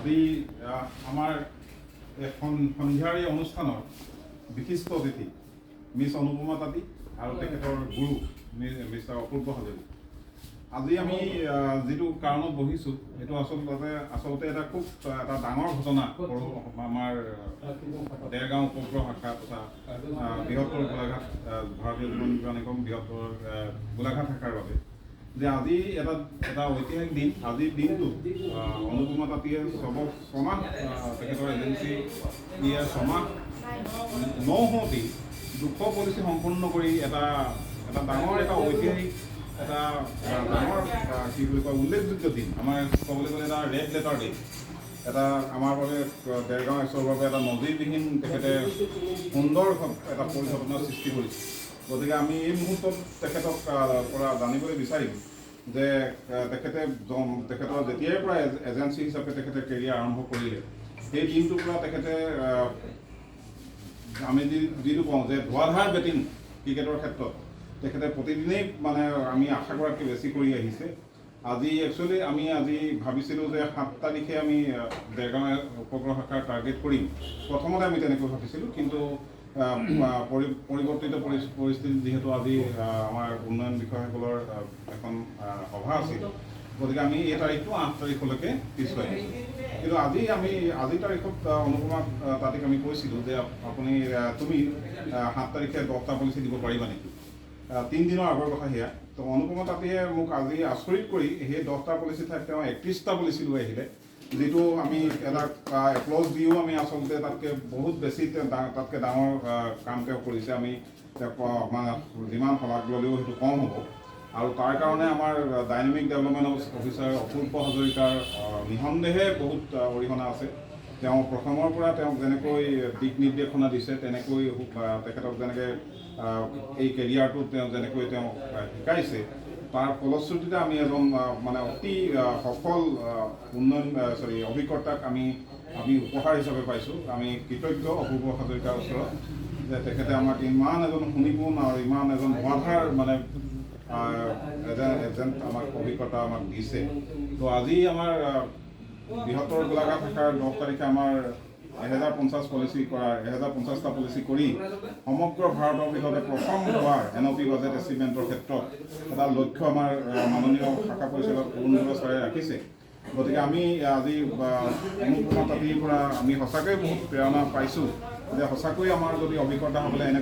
আজি আমাৰ সন্ধ্যাৰ এই অনুষ্ঠানৰ বিশিষ্ট অতিথি মিছ অনুপমা তাঁতী আৰু তেখেতৰ গুৰু মিষ্টাৰ অপূৰ্ব হাজৰিকা। আজি আমি যিটো কাৰণত বহিছোঁ সেইটো আচলতে এটা খুব এটা ডাঙৰ ঘটনা আমাৰ দেৰগাঁও উপগ্ৰহ শাখা তথা বৃহত্তৰ গোলাঘাট ভাৰতীয় জীৱন বীমা নিগম বৃহত্তৰ গোলাঘাট শাখাৰ বাবে যে আজি এটা ঐতিহাসিক দিন। আজিৰ দিনটো অনুপমা তাঁতীয়ে ছমাহ তেখেতৰ এজেঞ্চি ছমাহ নৌহতি 200 পলিচি সম্পূৰ্ণ কৰি এটা ডাঙৰ এটা ঐতিহাসিক এটা ডাঙৰ কি বুলি কয় উল্লেখযোগ্য দিন। আমাৰ ক'বলৈ গ'লে এটা ৰেড লেটাৰ ডে, এটা আমাৰ বাবে দেৰগাঁও এছৰ বাবে এটা নজিৰবিহীন তেখেতে সুন্দৰ এটা পৰিঘটনাৰ সৃষ্টি কৰিছে। গতিকে আমি এই মুহূৰ্তত তেখেতক পৰা জানিবলৈ বিচাৰিম যে তেখেতৰ যেতিয়াৰ পৰা এজেঞ্চি হিচাপে তেখেতে কেৰিয়াৰ আৰম্ভ কৰিলে সেই দিনটোৰ পৰা তেখেতে আমি যিটো কওঁ যে ধোৱাধাৰ বেটিং ক্ৰিকেটৰ ক্ষেত্ৰত তেখেতে প্ৰতিদিনেই মানে আমি আশা কৰাতকৈ বেছি কৰি আহিছে। আজি একচুৱেলি আমি আজি ভাবিছিলোঁ যে 7 তাৰিখে আমি দেৰগাঁও উপগ্ৰহ শাখাৰ টাৰ্গেট কৰিম। প্ৰথমতে আমি তেনেকৈ ভাবিছিলোঁ, কিন্তু পৰিৱৰ্তিত পৰিস্থিতি যিহেতু আজি আমাৰ উন্নয়ন বিষয়াসকলৰ এখন সভা আছিল, গতিকে আমি এই তাৰিখটো 8 তাৰিখলৈকে পিছুৱাই দিছোঁ। কিন্তু আজিৰ তাৰিখত অনুপমা তাঁতীক আমি কৈছিলোঁ যে তুমি 7 তাৰিখে 10টা পলিচি দিব পাৰিবা নেকি? 3 দিনৰ আগৰ কথা সেয়া। তো অনুপমা তাঁতীয়ে মোক আজি আচৰিত কৰি সেই 10টা পলিচি ঠাইত তেওঁ 31টা পলিচি লৈ আহিলে, যিটো আমি এটা এপ্লজ দিও আমি আচলতে তাতকৈ বহুত বেছি তাতকৈ ডাঙৰ কাম তেওঁ কৰিছে। আমি যিমান শলাগ ল'লেও সেইটো কম হ'ব। আৰু তাৰ কাৰণে আমাৰ ডাইনামিক ডেভেলপমেণ্ট অফিচাৰ অপূৰ্ব হাজৰিকাৰ নিঃসন্দেহে বহুত অৰিহণা আছে। তেওঁ প্ৰথমৰ পৰা তেওঁক যেনেকৈ দিক নিৰ্দেশনা দিছে, তেনেকৈ তেখেতক যেনেকৈ এই কেৰিয়াৰটোত তেওঁ যেনেকৈ শিকাইছে, তাৰ ফলশ্ৰুতিতে আমি এজন মানে অতি সফল অভিকৰ্তাক আমি উপহাৰ হিচাপে পাইছোঁ। আমি কৃতজ্ঞ অপূৰ্ব হাজৰিকাৰ ওচৰত যে তেখেতে আমাক ইমান এজন শুনিপোন আৰু ইমান এজন ধোঁৱাধাৰ মানে এজেণ্ট আমাক অভিজ্ঞতা আমাক দিছে। তো আজি আমাৰ বৃহত্তৰ গোলাঘাট শাখাৰ 10 তাৰিখে আমাৰ 1050 1050টা পলিচি কৰি সমগ্ৰ ভাৰতৰ ভিতৰতে প্ৰথম হোৱাৰ NOP বাজেট এচিভমেণ্টৰ ক্ষেত্ৰত এটা লক্ষ্য আমাৰ মাননীয় শাখা পৰিচালক অৰুণোদয় ছাৰে ৰাখিছে। গতিকে আমি আজি অনুপমা তাঁতীৰ পৰা আমি সঁচাকৈয়ে বহুত প্ৰেৰণা পাইছোঁ যে সঁচাকৈয়ে আমাৰ যদি অভিজ্ঞতা হ'বলৈ